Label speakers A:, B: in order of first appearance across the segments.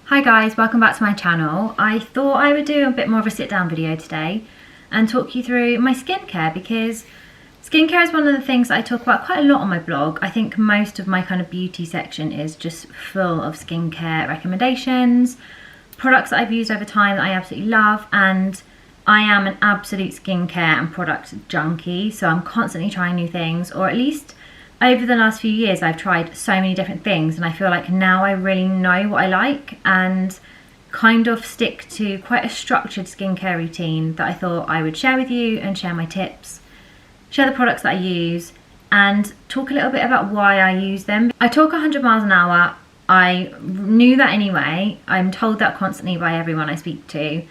A: Hi guys, welcome back to my channel. I thought I would do a bit more of a sit down video today and talk you through my skincare, because skincare is one of the things that I talk about quite a lot on my blog. I think most of my kind of beauty section is just full of skincare recommendations, products that I've used over time that I absolutely love, and I am an absolute skincare and product junkie, so I'm constantly trying new things, or at least over the last few years I've tried so many different things, and I feel like now I really know what I like and kind of stick to quite a structured skincare routine that I thought I would share with you and share my tips, share the products that I use, and talk a little bit about why I use them. I talk 100 miles an hour. I knew that anyway. I'm told that constantly by everyone I speak to,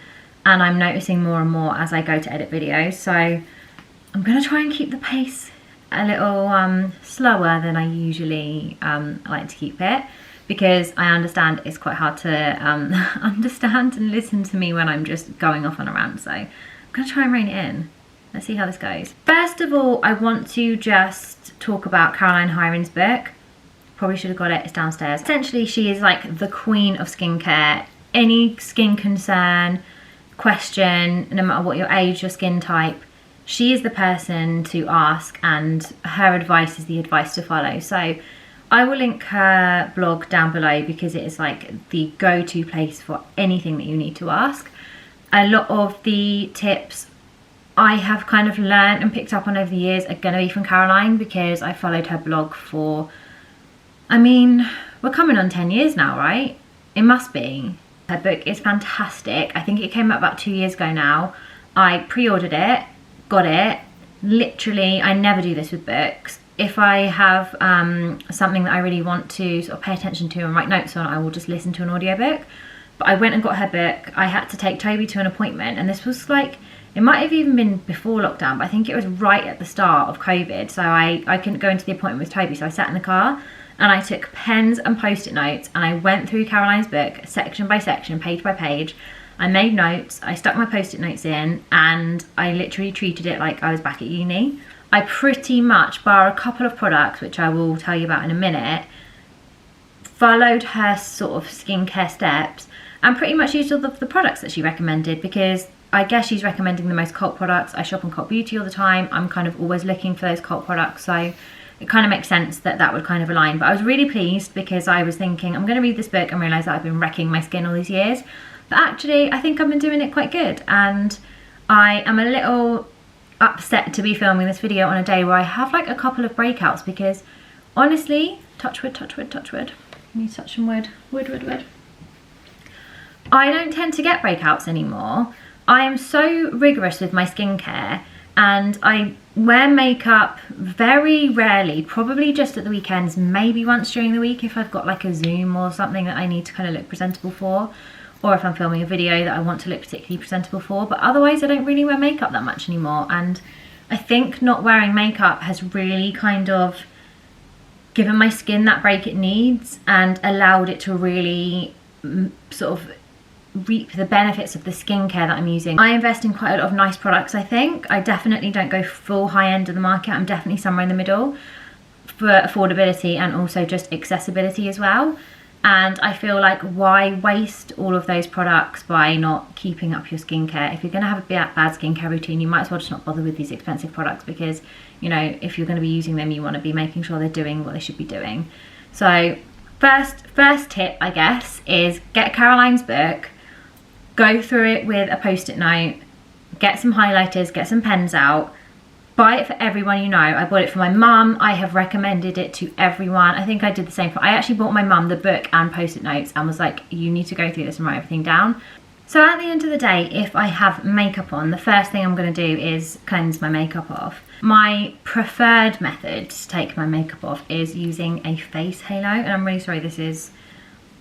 A: and I'm noticing more and more as I go to edit videos. So I'm gonna try and keep the pace a little slower than I usually like to keep it, because I understand it's quite hard to understand and listen to me when I'm just going off on a rant. So I'm gonna try and rein it in. Let's see how this goes. First of all, I want to just talk about Caroline Hirons' book. Probably should have got it, it's downstairs. Essentially, she is like the queen of skincare. Any skin concern, question, no matter what your age, your skin type, she is the person to ask, and her advice is the advice to follow. So I will link her blog down below because it is like the go-to place for anything that you need to ask. A lot of the tips I have kind of learned and picked up on over the years are going to be from Caroline, because I followed her blog for, I mean, we're coming on 10 years now, right? It must be. Her book is fantastic. I think it came out about 2 years ago now. I pre-ordered it, got it. Literally, I never do this with books. If I have something that I really want to sort of pay attention to and write notes on, I will just listen to an audiobook. But I went and got her book. I had to take Toby to an appointment, and this was like, it might have even been before lockdown, but I think it was right at the start of COVID. So I couldn't go into the appointment with Toby, so I sat in the car and I took pens and post-it notes, and I went through Caroline's book section by section, page by page. I made notes, I stuck my post-it notes in, and I literally treated it like I was back at uni. I pretty much, bar a couple of products, which I will tell you about in a minute, followed her sort of skincare steps and pretty much used all of the products that she recommended, because I guess she's recommending the most cult products. I shop on Cult Beauty all the time. I'm kind of always looking for those cult products, so it kind of makes sense that that would kind of align. But I was really pleased, because I was thinking, I'm going to read this book and realise that I've been wrecking my skin all these years. But actually, I think I've been doing it quite good, and I am a little upset to be filming this video on a day where I have like a couple of breakouts, because honestly, touch wood, touch wood, touch wood. I need to touch some wood. Wood, wood, wood. I don't tend to get breakouts anymore. I am so rigorous with my skincare, and I wear makeup very rarely, probably just at the weekends, maybe once during the week if I've got like a Zoom or something that I need to kind of look presentable for, or if I'm filming a video that I want to look particularly presentable for. But otherwise I don't really wear makeup that much anymore, and I think not wearing makeup has really kind of given my skin that break it needs and allowed it to really sort of reap the benefits of the skincare that I'm using. I invest in quite a lot of nice products, I think. I definitely don't go full high end of the market. I'm definitely somewhere in the middle for affordability and also just accessibility as well. And I feel like, why waste all of those products by not keeping up your skincare? If you're going to have a bad skincare routine, you might as well just not bother with these expensive products, because, you know, if you're going to be using them, you want to be making sure they're doing what they should be doing. So first tip, I guess, is get Caroline's book, go through it with a post-it note, get some highlighters, get some pens out, buy it for everyone you know. I bought it for my mum. I have recommended it to everyone. I think I did the same I actually bought my mum the book and post-it notes and was like, you need to go through this and write everything down. So at the end of the day, if I have makeup on, the first thing I'm going to do is cleanse my makeup off. My preferred method to take my makeup off is using a face halo, and I'm really sorry this is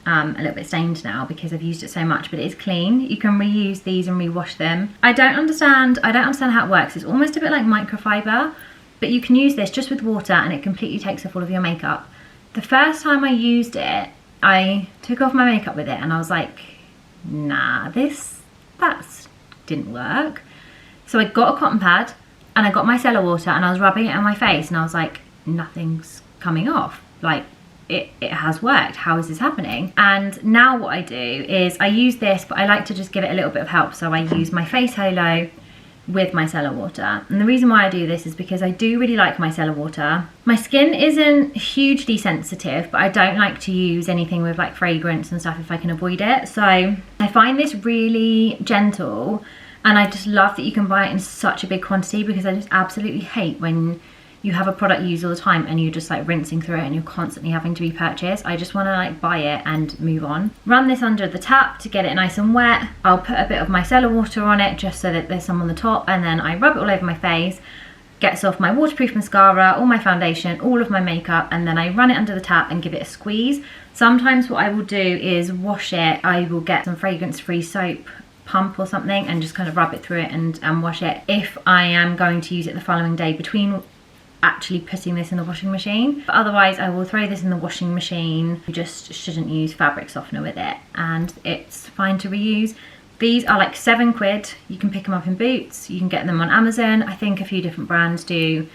A: a little bit stained now because I've used it so much, but it is clean. You can reuse these and rewash them. I don't understand how it works. It's almost a bit like microfiber, but you can use this just with water and it completely takes off all of your makeup. The first time I used it, I took off my makeup with it and I was like, nah, that didn't work. So I got a cotton pad and I got my micellar water and I was rubbing it on my face and I was like, nothing's coming off. Like, it has worked. How is this happening? And now what I do is I use this, but I like to just give it a little bit of help. So I use my face halo with micellar water. And the reason why I do this is because I do really like micellar water. My skin isn't hugely sensitive, but I don't like to use anything with like fragrance and stuff if I can avoid it. So I find this really gentle, and I just love that you can buy it in such a big quantity, because I just absolutely hate when you have a product you use all the time and you're just like rinsing through it and you're constantly having to repurchase. I just want to like buy it and move on. Run this under the tap to get it nice and wet. I'll put a bit of micellar water on it just so that there's some on the top, and then I rub it all over my face. Gets off my waterproof mascara, all my foundation, all of my makeup, and then I run it under the tap and give it a squeeze. Sometimes what I will do is wash it. I will get some fragrance-free soap pump or something and just kind of rub it through it and wash it if I am going to use it the following day between actually putting this in the washing machine. But otherwise I will throw this in the washing machine. You just shouldn't use fabric softener with it, and it's fine to reuse. These are like £7. You can pick them up in Boots, you can get them on Amazon. I think a few different brands do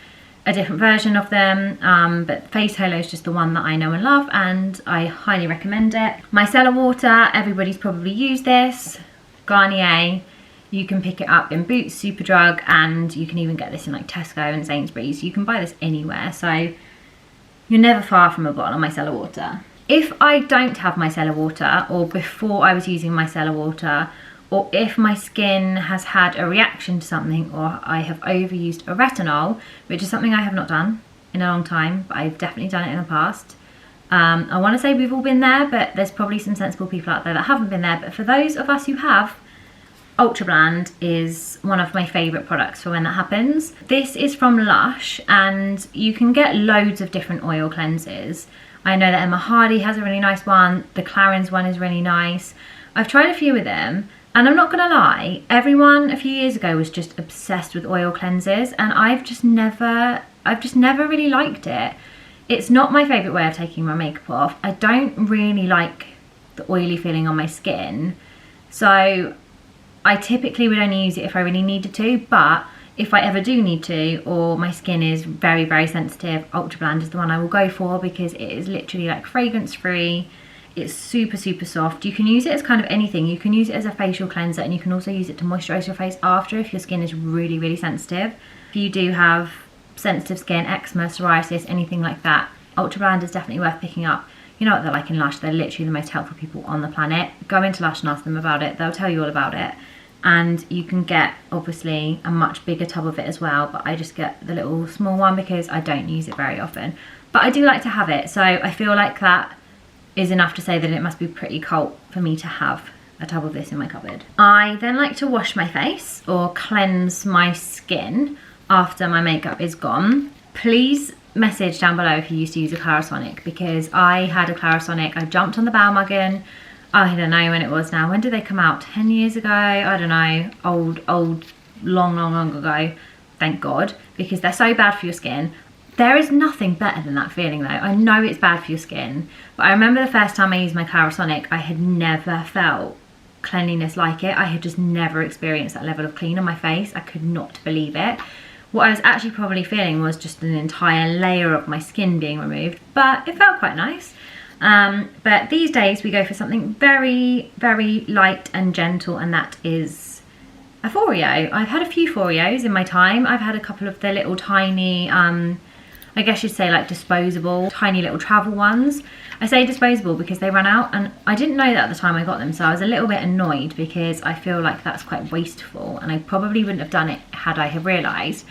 A: a different version of them, but Face Halo is just the one that I know and love, and I highly recommend it. Micellar water, everybody's probably used this. Garnier, you can pick it up in Boots, Superdrug, and you can even get this in like Tesco and Sainsbury's. You can buy this anywhere, so you're never far from a bottle of micellar water. If I don't have micellar water, or before I was using micellar water, or if my skin has had a reaction to something, or I have overused a retinol, which is something I have not done in a long time, but I've definitely done it in the past. I want to say we've all been there, but there's probably some sensible people out there that haven't been there. But for those of us who have, Ultra Blend is one of my favourite products for when that happens. This is from Lush, and you can get loads of different oil cleansers. I know that Emma Hardy has a really nice one. The Clarins one is really nice. I've tried a few of them, and I'm not gonna lie, everyone a few years ago was just obsessed with oil cleansers, and I've just never really liked it. It's not my favourite way of taking my makeup off. I don't really like the oily feeling on my skin, so I typically would only use it if I really needed to. But if I ever do need to, or my skin is very, very sensitive, Ultra Blend is the one I will go for, because it is literally like fragrance free. It's super, super soft. You can use it as kind of anything. You can use it as a facial cleanser, and you can also use it to moisturise your face after if your skin is really, really sensitive. If you do have sensitive skin, eczema, psoriasis, anything like that, Ultra Blend is definitely worth picking up. You know what they're like in Lush, they're literally the most helpful people on the planet. Go into Lush and ask them about it, they'll tell you all about it. And you can get obviously a much bigger tub of it as well, but I just get the little small one because I don't use it very often. But I do like to have it, so I feel like that is enough to say that it must be pretty cold for me to have a tub of this in my cupboard. I then like to wash my face or cleanse my skin after my makeup is gone. Please message down below if you used to use a Clarisonic, because I had a Clarisonic. I jumped on the bandwagon. I don't know when it was now. When did they come out? 10 years ago? I don't know. Old, long ago. Thank God, because they're so bad for your skin. There is nothing better than that feeling though. I know it's bad for your skin, but I remember the first time I used my Clarisonic, I had never felt cleanliness like it. I had just never experienced that level of clean on my face. I could not believe it. What I was actually probably feeling was just an entire layer of my skin being removed, but it felt quite nice. But these days we go for something very, very light and gentle, and that is a Foreo. I've had a few Foreos in my time. I've had a couple of the little tiny, I guess you'd say like disposable, tiny little travel ones. I say disposable because they run out, and I didn't know that at the time I got them, so I was a little bit annoyed because I feel like that's quite wasteful, and I probably wouldn't have done it had I have realised.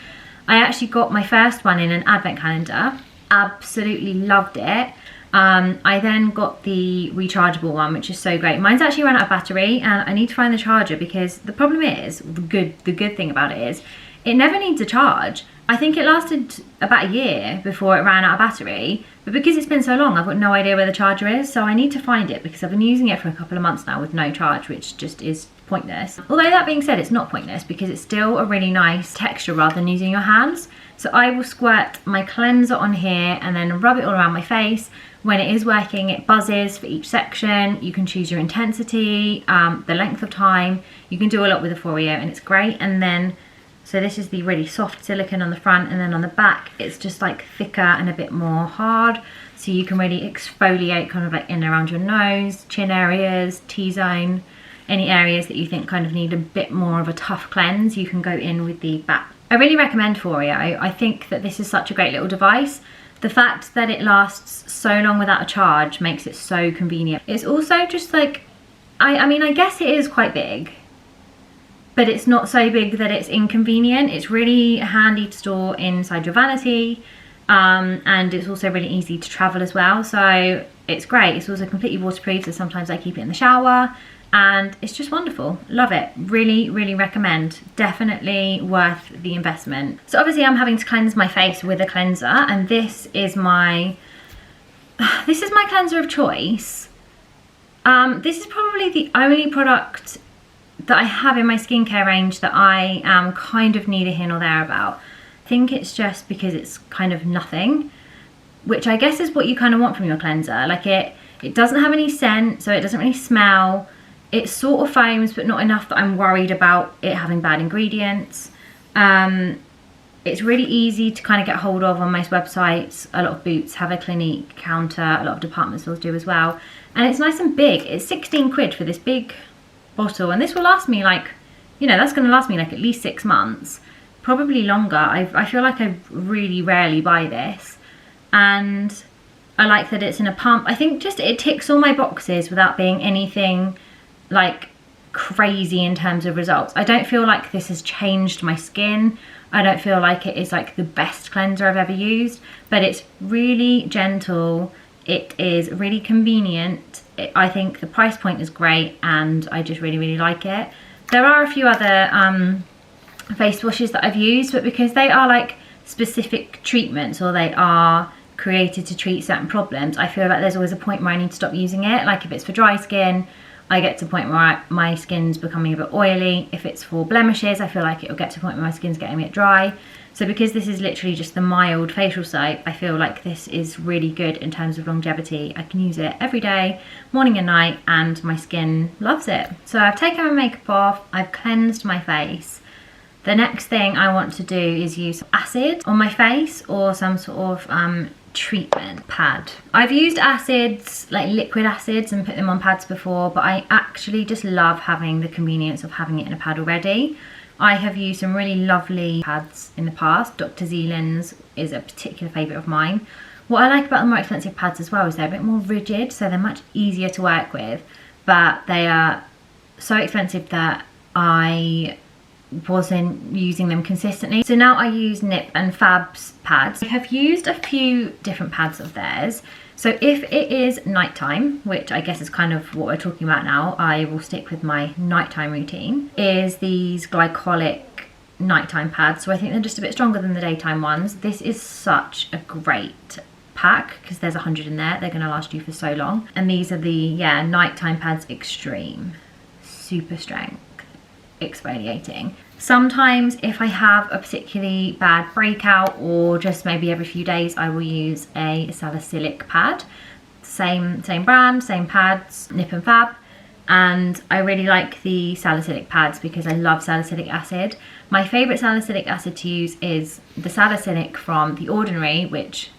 A: I actually got my first one in an advent calendar, absolutely loved it. I then got the rechargeable one, which is so great. Mine's actually run out of battery, and I need to find the charger, because the problem is, the good thing about it is, it never needs a charge. I think it lasted about a year before it ran out of battery, but because it's been so long, I've got no idea where the charger is, so I need to find it, because I've been using it for a couple of months now with no charge, which just is pointless. Although that being said, it's not pointless, because it's still a really nice texture rather than using your hands. So I will squirt my cleanser on here and then rub it all around my face. When it is working, it buzzes for each section. You can choose your intensity, the length of time. You can do a lot with the Foreo, and it's great. And then So this is the really soft silicone on the front, and then on the back it's just like thicker and a bit more hard. So you can really exfoliate kind of like in around your nose, chin areas, T-zone, any areas that you think kind of need a bit more of a tough cleanse, you can go in with the back. I really recommend Foreo. I think that this is such a great little device. The fact that it lasts so long without a charge makes it so convenient. It's also just like, I mean, I guess it is quite big, but it's not so big that it's inconvenient. It's really handy to store inside your vanity, and it's also really easy to travel as well. So it's great. It's also completely waterproof, so sometimes I keep it in the shower, and it's just wonderful. Love it. Really, really recommend. Definitely worth the investment. So obviously I'm having to cleanse my face with a cleanser, and this is my cleanser of choice. This is probably the only product that I have in my skincare range that I am kind of neither here nor there about. I think it's just because it's kind of nothing, which I guess is what you kind of want from your cleanser. Like it doesn't have any scent, so it doesn't really smell. It sort of foams, but not enough that I'm worried about it having bad ingredients. It's really easy to kind of get hold of on most websites. A lot of Boots have a Clinique counter, a lot of department stores do as well. And it's nice and big. It's 16 quid for this big bottle, and this will last me like, you know, that's going to last me like at least 6 months, probably longer. I feel like I really rarely buy this, and I like that it's in a pump. I think just it ticks all my boxes without being anything like crazy in terms of results. I don't feel like this has changed my skin. I don't feel like it is like the best cleanser I've ever used, but it's really gentle. It is really convenient. I think the price point is great, and I just really, really like it. There are a few other face washes that I've used, but because they are like specific treatments, or they are created to treat certain problems, I feel like there's always a point where I need to stop using it. Like if it's for dry skin, I get to a point where my skin's becoming a bit oily. If it's for blemishes, I feel like it'll get to a point where my skin's getting a bit dry. So because this is literally just the mild facial soap, I feel like this is really good in terms of longevity. I can use it every day, morning and night, and my skin loves it. So I've taken my makeup off, I've cleansed my face. The next thing I want to do is use acid on my face, or some sort of treatment pad. I've used acids, like liquid acids, and put them on pads before, but I actually just love having the convenience of having it in a pad already. I have used some really lovely pads in the past. Dr. Zealand's is a particular favourite of mine. What I like about the more expensive pads as well is they're a bit more rigid, so they're much easier to work with, but they are so expensive that I wasn't using them consistently. So now I use Nip and Fab's pads. I have used a few different pads of theirs. So if it is nighttime, which I guess is kind of what we're talking about now, I will stick with my nighttime routine, is these glycolic nighttime pads. So I think they're just a bit stronger than the daytime ones. This is such a great pack because there's 100 in there. They're going to last you for so long. And these are the, yeah, nighttime pads extreme, super strength, exfoliating. Sometimes if I have a particularly bad breakout, or just maybe every few days, I will use a salicylic pad. Same brand, same pads, Nip and Fab. And I really like the salicylic pads because I love salicylic acid. My favourite salicylic acid to use is the salicylic from The Ordinary, which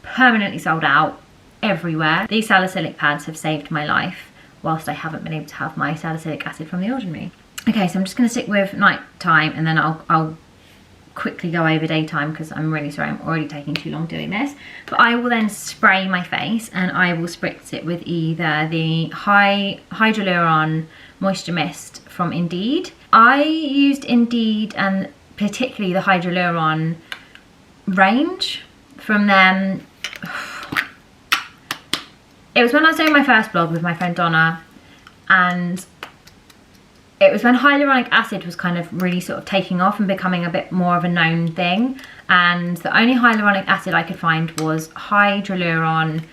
A: permanently sold out everywhere. These salicylic pads have saved my life whilst I haven't been able to have my salicylic acid from The Ordinary. Okay, so I'm just going to stick with night time, and then I'll quickly go over daytime because I'm really sorry, I'm already taking too long doing this. But I will then spray my face, and I will spritz it with either the Hydroluron Moisture Mist from Indeed. I used Indeed, and particularly the Hydroluron range from them. It was when I was doing my first blog with my friend Donna, and it was when hyaluronic acid was kind of really sort of taking off and becoming a bit more of a known thing. And the only hyaluronic acid I could find was Hydroluron,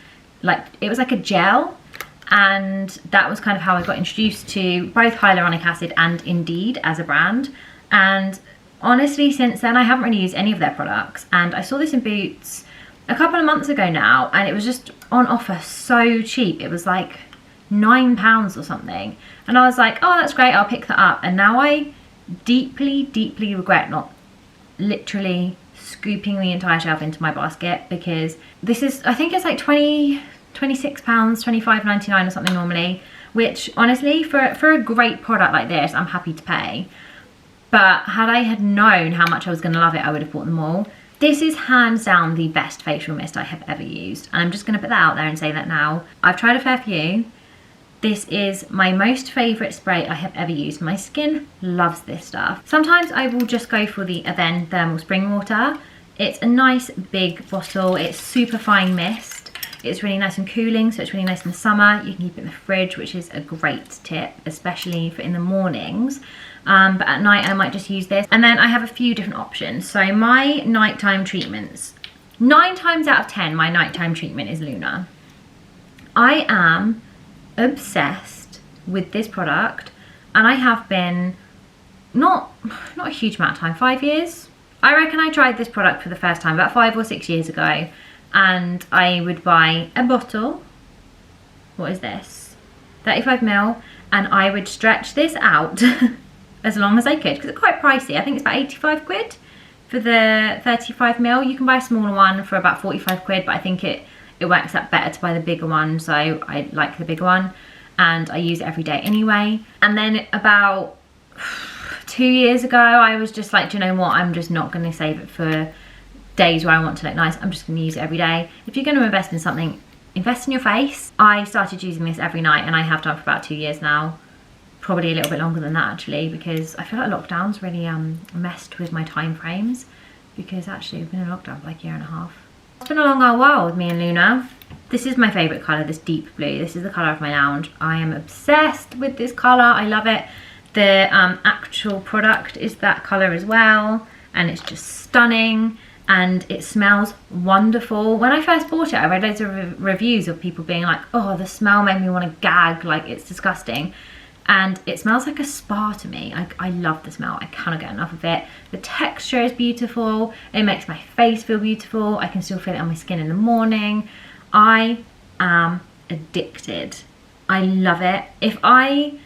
A: like it was like a gel. And that was kind of how I got introduced to both hyaluronic acid and Indeed as a brand. And honestly, since then, I haven't really used any of their products. And I saw this in Boots a couple of months ago now, and it was just on offer so cheap. It was like £9 or something, and I was like, oh, that's great, I'll pick that up. And now I deeply, deeply regret not literally scooping the entire shelf into my basket, because this is, I think it's like £26, £25.99 or something normally, which honestly for a great product like this, I'm happy to pay. But had I had known how much I was going to love it, I would have bought them all. This is hands down the best facial mist I have ever used, and I'm just going to put that out there and say that now. I've tried a fair few. This is my most favourite spray I have ever used. My skin loves this stuff. Sometimes I will just go for the Aven Thermal Spring Water. It's a nice big bottle. It's super fine mist. It's really nice and cooling, so it's really nice in the summer. You can keep it in the fridge, which is a great tip, especially for in the mornings. But at night I might just use this. And then I have a few different options. So my nighttime treatments, 9 times out of 10, my nighttime treatment is Luna. I am obsessed with this product, and I have been not a huge amount of time, 5 years. I reckon I tried this product for the first time about 5 or 6 years ago, and I would buy a bottle, what is this, 35ml, and I would stretch this out as long as I could, because it's quite pricey. I think it's about 85 quid for the 35ml. You can buy a smaller one for about 45 quid, but I think it works out better to buy the bigger one, so I like the bigger one, and I use it every day anyway. And then about 2 years ago, I was just like, do you know what, I'm just not going to save it for days where I want to look nice. I'm just going to use it every day. If you're going to invest in something, invest in your face. I started using this every night, and I have done for about 2 years now. Probably a little bit longer than that actually, because I feel like lockdown's really messed with my time frames, because actually we've been in lockdown for like a year and a half. It's been a long old while with me and Luna. This is my favourite colour, this deep blue. This is the colour of my lounge. I am obsessed with this colour. I love it. The actual product is that colour as well, and it's just stunning, and it smells wonderful. When I first bought it, I read loads of reviews of people being like, oh, the smell made me want to gag, like it's disgusting. And it smells like a spa to me. I love the smell. I cannot get enough of it. The texture is beautiful. It makes my face feel beautiful. I can still feel it on my skin in the morning. I am addicted. I love it. If I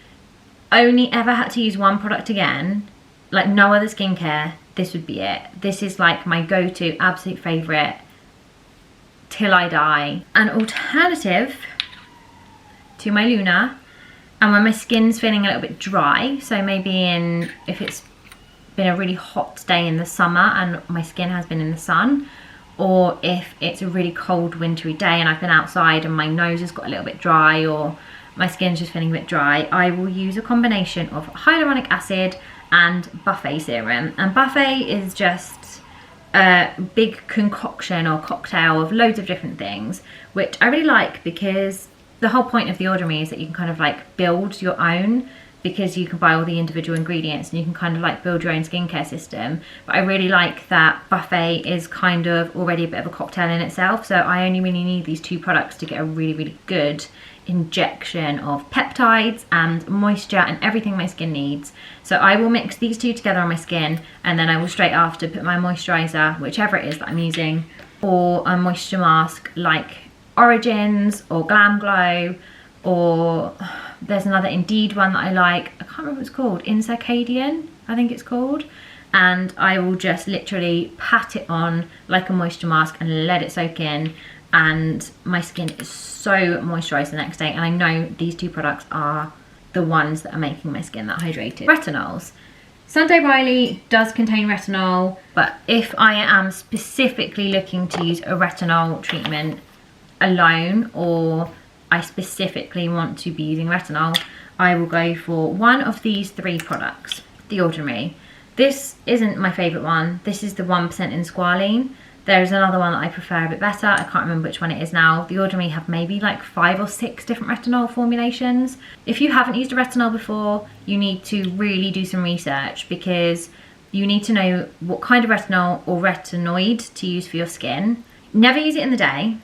A: only ever had to use one product again, like no other skincare, this would be it. This is like my go-to absolute favourite till I die. An alternative to my Luna, and when my skin's feeling a little bit dry, so maybe if it's been a really hot day in the summer and my skin has been in the sun, or if it's a really cold wintry day and I've been outside and my nose has got a little bit dry, or my skin's just feeling a bit dry, I will use a combination of hyaluronic acid and buffet serum. And buffet is just a big concoction or cocktail of loads of different things, which I really like, because the whole point of the Ordinary is that you can kind of like build your own, because you can buy all the individual ingredients and you can kind of like build your own skincare system. But I really like that buffet is kind of already a bit of a cocktail in itself, so I only really need these 2 products to get a really, really good injection of peptides and moisture and everything my skin needs. So I will mix these 2 together on my skin, and then I will straight after put my moisturizer, whichever it is that I'm using, or a moisture mask like Origins or Glam Glow, or there's another Indeed one that I like. I can't remember what it's called. Incircadian, I think it's called. And I will just literally pat it on like a moisture mask and let it soak in. And my skin is so moisturised the next day. And I know these 2 products are the ones that are making my skin that hydrated. Retinols. Sunday Riley does contain retinol, but if I am specifically looking to use a retinol treatment alone, or I specifically want to be using retinol, I will go for one of these 3 products. The Ordinary. This isn't my favourite one. This is the 1% in squalene. There's another one that I prefer a bit better. I can't remember which one it is now. The Ordinary have maybe like 5 or 6 different retinol formulations. If you haven't used a retinol before, you need to really do some research, because you need to know what kind of retinol or retinoid to use for your skin. Never use it in the day.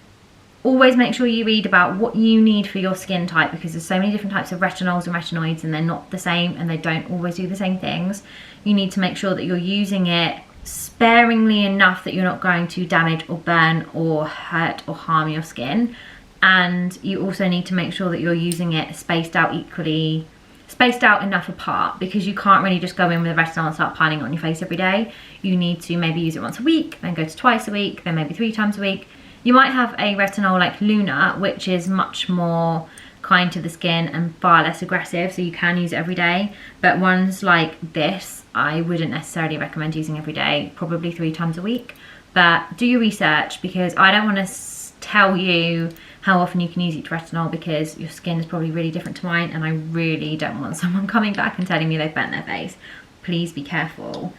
A: Always make sure you read about what you need for your skin type, because there's so many different types of retinols and retinoids, and they're not the same, and they don't always do the same things. You need to make sure that you're using it sparingly enough that you're not going to damage or burn or hurt or harm your skin. And you also need to make sure that you're using it spaced out equally spaced out enough apart, because you can't really just go in with a retinol and start piling it on your face every day. You need to maybe use it once a week, then go to twice a week, then maybe 3 times a week. You might have a retinol like Luna, which is much more kind to the skin and far less aggressive, so you can use it every day. But ones like this, I wouldn't necessarily recommend using every day, probably 3 times a week. But do your research, because I don't want to tell you how often you can use each retinol, because your skin is probably really different to mine, and I really don't want someone coming back and telling me they've burnt their face. Please be careful.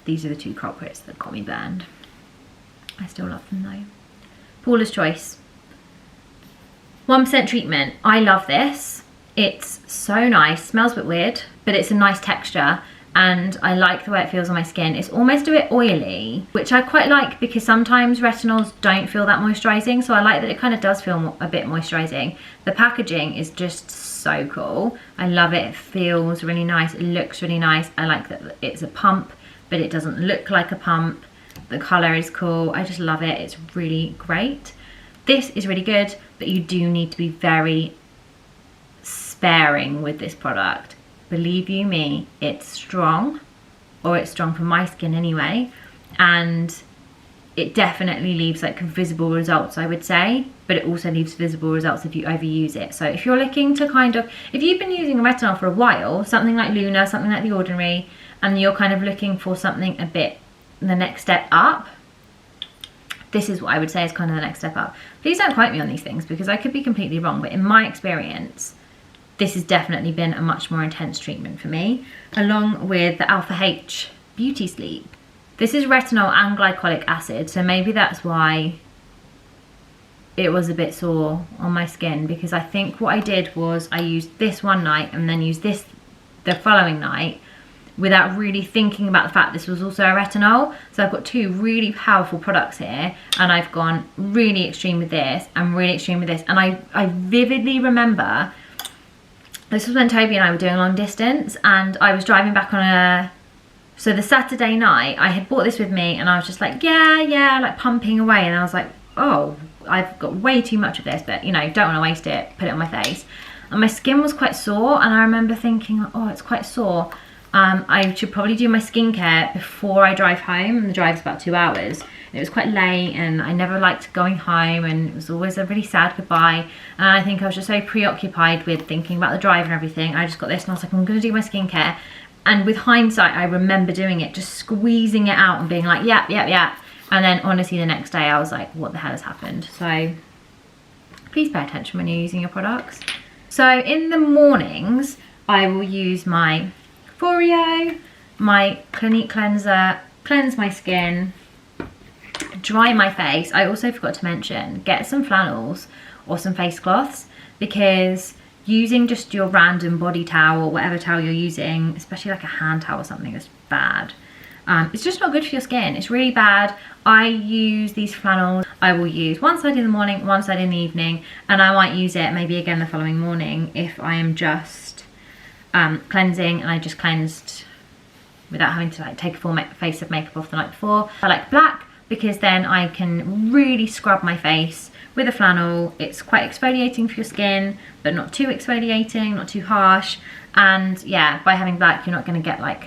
A: These are the 2 culprits that got me burned. I still love them though. Paula's Choice. 1% treatment. I love this. It's so nice. Smells a bit weird, but it's a nice texture, and I like the way it feels on my skin. It's almost a bit oily, which I quite like, because sometimes retinols don't feel that moisturizing, so I like that it kind of does feel a bit moisturizing. The packaging is just so cool. I love it. It feels really nice. It looks really nice. I like that it's a pump, but it doesn't look like a pump. The color is cool. I just love it. It's really great. This is really good, but you do need to be very sparing with this product. Believe you me, it's strong, or it's strong for my skin anyway, and it definitely leaves like visible results, I would say, but it also leaves visible results if you overuse it. So if you're looking to if you've been using a retinol for a while, something like Luna, something like The Ordinary, and you're kind of looking for something a bit the next step up, this is what I would say is kind of the next step up. Please don't quote me on these things, because I could be completely wrong, but in my experience, this has definitely been a much more intense treatment for me, along with the Alpha H Beauty Sleep. This is retinol and glycolic acid, so maybe that's why it was a bit sore on my skin, because I think what I did was I used this one night and then used this the following night, without really thinking about the fact this was also a retinol. So I've got 2 really powerful products here, and I've gone really extreme with this and really extreme with this. And I vividly remember, this was when Toby and I were doing long distance, and I was driving back on so the Saturday night, I had bought this with me, and I was just like, yeah, like pumping away. And I was like, oh, I've got way too much of this, but you know, don't want to waste it, put it on my face. And my skin was quite sore, and I remember thinking, oh, it's quite sore. I should probably do my skincare before I drive home, and the drive's about 2 hours. It was quite late, and I never liked going home, and it was always a really sad goodbye. And I think I was just so preoccupied with thinking about the drive and everything. I just got this, and I was like, I'm going to do my skincare. And with hindsight, I remember doing it, just squeezing it out and being like, yeah. And then honestly, the next day I was like, what the hell has happened? So please pay attention when you're using your products. So in the mornings, I will use my Foreo, my Clinique cleanser, cleanse my skin, dry my face. I also forgot to mention, get some flannels or some face cloths, because using just your random body towel or whatever towel you're using, especially like a hand towel or something, is bad. It's just not good for your skin. It's really bad. I use these flannels. I will use one side in the morning, one side in the evening, and I might use it maybe again the following morning if I am just cleansing and I just cleansed without having to like take a full face of makeup off the night before. I like black, because then I can really scrub my face with a flannel. It's quite exfoliating for your skin, but not too exfoliating, not too harsh. And yeah, by having black, you're not going to get like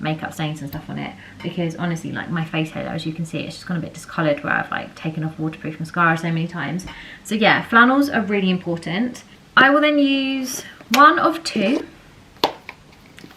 A: makeup stains and stuff on it, because honestly, like my face here, as you can see, it's just gone a bit discoloured where I've like taken off waterproof mascara so many times. So yeah, flannels are really important. I will then use 1 of 2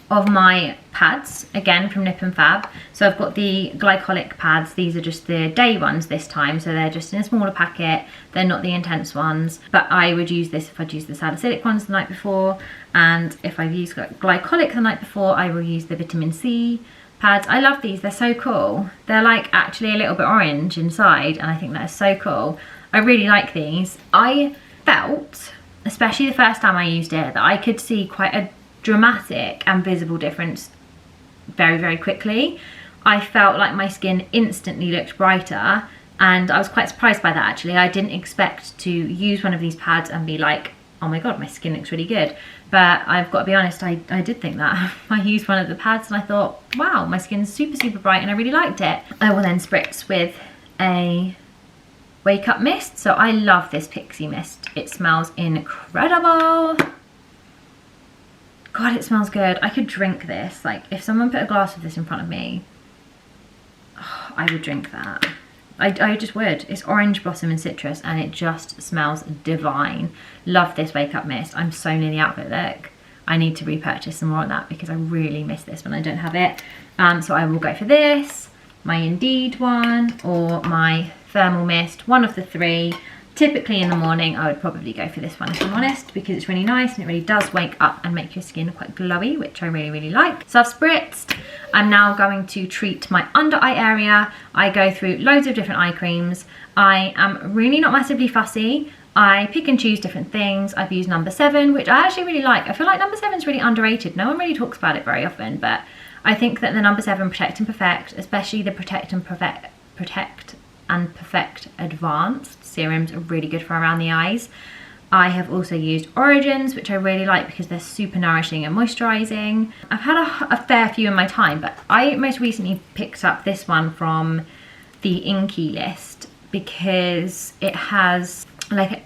A: of my pads, again from Nip and Fab. So I've got the glycolic pads. These are just the day ones this time, so they're just in a smaller packet. They're not the intense ones, but I would use this if I'd used the salicylic ones the night before, and if I've used glycolic the night before, I will use the vitamin C pads. I love these, they're so cool. They're like actually a little bit orange inside, and I think that is so cool. I really like these. I felt, especially the first time I used it, that I could see quite a dramatic and visible difference very, very quickly. I felt like my skin instantly looked brighter, and I was quite surprised by that actually. I didn't expect to use one of these pads and be like, oh my god, my skin looks really good. But I've got to be honest, I did think that. I used one of the pads and I thought, wow, my skin's super, super bright, and I really liked it. I will then spritz with a wake up mist. So I love this pixie mist. It smells incredible. it smells good. I could drink this. Like, if someone put a glass of this in front of me, oh, I would drink that. I just would. It's orange blossom and citrus, and it just smells divine. Love this wake up mist. I'm so nearly out of it, look. I need to repurchase some more of that because I really miss this when I don't have it. So I will go for this, my Indeed one, or my thermal mist, one of the three. Typically in the morning, I would probably go for this one, if I'm honest, because it's really nice and it really does wake up and make your skin quite glowy, which I really, really like. So I've spritzed. I'm now going to treat my under eye area. I go through loads of different eye creams. I am really not massively fussy. I pick and choose different things. I've used number 7, which I actually really like. I feel like number 7 is really underrated. No one really talks about it very often, but I think that the number 7 Protect and Perfect, especially the Protect and Perfect Advanced serums, are really good for around the eyes. I have also used Origins, which I really like because they're super nourishing and moisturising. I've had a fair few in my time, but I most recently picked up this one from the Inky list because it has like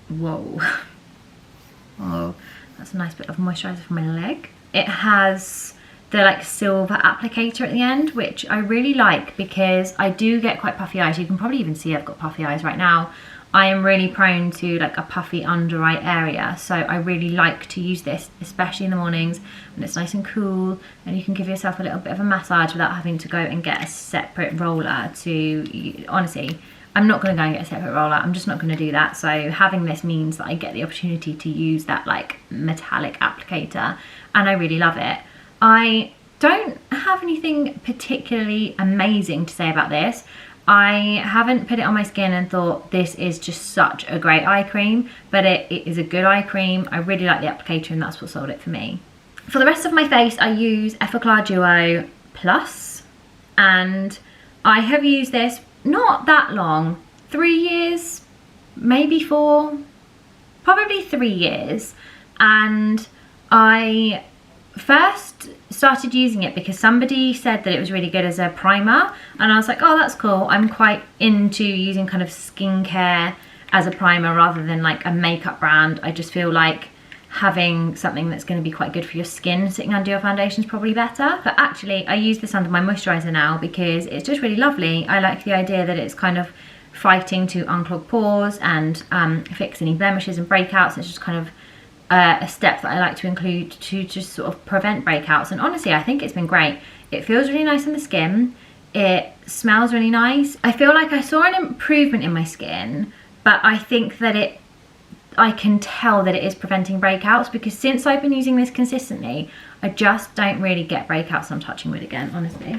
A: whoa, oh, that's a nice bit of moisturiser for my leg. It has the like silver applicator at the end, which I really like because I do get quite puffy eyes. You can probably even see I've got puffy eyes right now. I am really prone to like a puffy under eye area, so I really like to use this, especially in the mornings when it's nice and cool and you can give yourself a little bit of a massage without having to go and get a separate roller to, honestly, I'm not going to go and get a separate roller. I'm just not going to do that. So having this means that I get the opportunity to use that like metallic applicator, and I really love it. I don't have anything particularly amazing to say about this. I haven't put it on my skin and thought this is just such a great eye cream, but it is a good eye cream. I really like the applicator and that's what sold it for me. For the rest of my face, I use Effaclar Duo Plus, and I have used this not that long, 3 years, maybe 4, probably 3 years, and I first started using it because somebody said that it was really good as a primer, and I was like, oh, that's cool. I'm quite into using kind of skincare as a primer rather than like a makeup brand. I just feel like having something that's going to be quite good for your skin sitting under your foundation is probably better. But actually I use this under my moisturiser now because it's just really lovely. I like the idea that it's kind of fighting to unclog pores and fix any blemishes and breakouts. It's just kind of a step that I like to include to just sort of prevent breakouts, and honestly I think it's been great. It feels really nice on the skin, it smells really nice. I feel like I saw an improvement in my skin, but I think that I can tell that it is preventing breakouts because since I've been using this consistently, I just don't really get breakouts on touching wood again, honestly.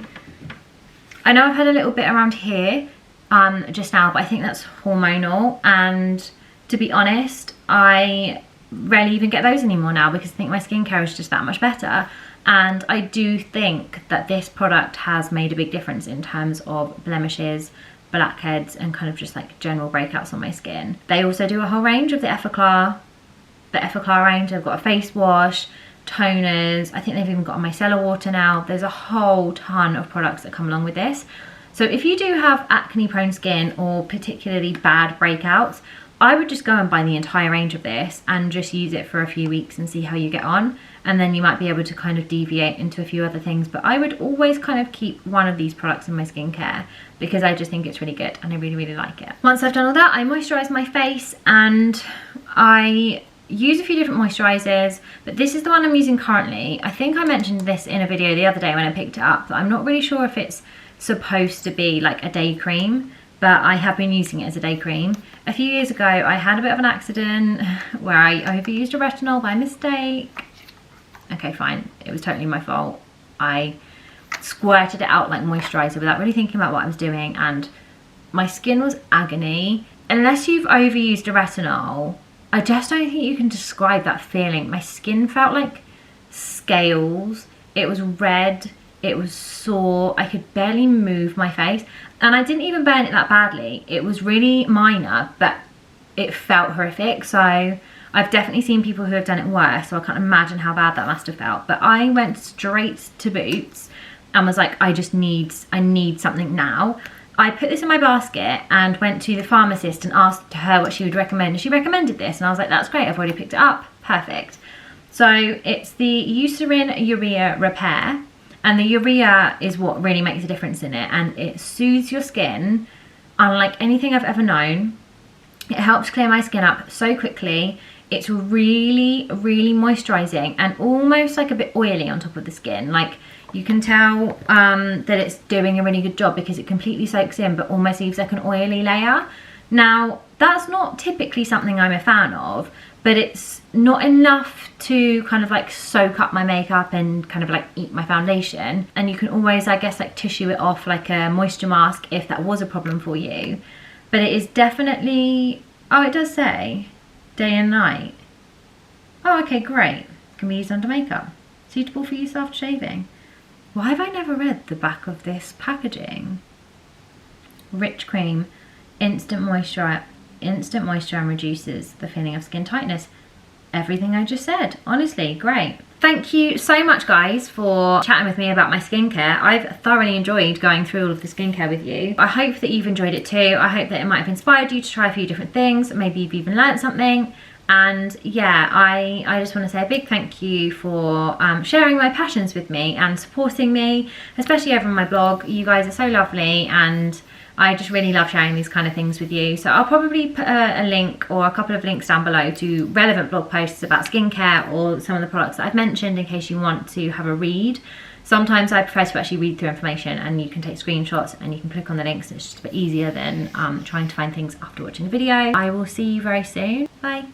A: I know I've had a little bit around here just now, but I think that's hormonal, and to be honest, I rarely even get those anymore now because I think my skincare is just that much better. And I do think that this product has made a big difference in terms of blemishes, blackheads, and kind of just like general breakouts on my skin. They also do a whole range of the Effaclar range. They've got a face wash, toners, I think they've even got a micellar water now. There's a whole ton of products that come along with this. So if you do have acne prone skin or particularly bad breakouts, I would just go and buy the entire range of this and just use it for a few weeks and see how you get on. And then you might be able to kind of deviate into a few other things. But I would always kind of keep one of these products in my skincare because I just think it's really good and I really, really like it. Once I've done all that, I moisturise my face and I use a few different moisturisers, but this is the one I'm using currently. I think I mentioned this in a video the other day when I picked it up, but I'm not really sure if it's supposed to be like a day cream, but I have been using it as a day cream. A few years ago, I had a bit of an accident where I overused a retinol by mistake. Okay, fine, it was totally my fault. I squirted it out like moisturiser without really thinking about what I was doing, and my skin was agony. Unless you've overused a retinol, I just don't think you can describe that feeling. My skin felt like scales, it was red, it was sore, I could barely move my face, and I didn't even burn it that badly. It was really minor, but it felt horrific. So I've definitely seen people who have done it worse, so I can't imagine how bad that must have felt. But I went straight to Boots and was like, I need something now. I put this in my basket and went to the pharmacist and asked her what she would recommend. And she recommended this, and I was like, that's great, I've already picked it up, perfect. So it's the Eucerin Urea Repair, and the urea is what really makes a difference in it, and it soothes your skin unlike anything I've ever known. It helps clear my skin up so quickly. It's really, really moisturizing and almost like a bit oily on top of the skin. Like, you can tell that it's doing a really good job because it completely soaks in but almost leaves like an oily layer. Now, that's not typically something I'm a fan of, but it's not enough to kind of like soak up my makeup and kind of like eat my foundation. And you can always, I guess, like tissue it off like a moisture mask if that was a problem for you. But it is definitely, oh, it does say day and night. Oh, okay, great. Can be used under makeup. Suitable for use after shaving. Why have I never read the back of this packaging? Rich cream, instant moisture and reduces the feeling of skin tightness. Everything I just said, honestly, great. Thank you so much, guys, for chatting with me about my skincare. I've thoroughly enjoyed going through all of the skincare with you. I hope that you've enjoyed it too. I hope that it might have inspired you to try a few different things. Maybe you've even learned something. And yeah, I just want to say a big thank you for sharing my passions with me and supporting me, especially over on my blog. You guys are so lovely, and I just really love sharing these kind of things with you. So I'll probably put a link or a couple of links down below to relevant blog posts about skincare or some of the products that I've mentioned in case you want to have a read. Sometimes I prefer to actually read through information, and you can take screenshots and you can click on the links. It's just a bit easier than trying to find things after watching the video. I will see you very soon. Bye.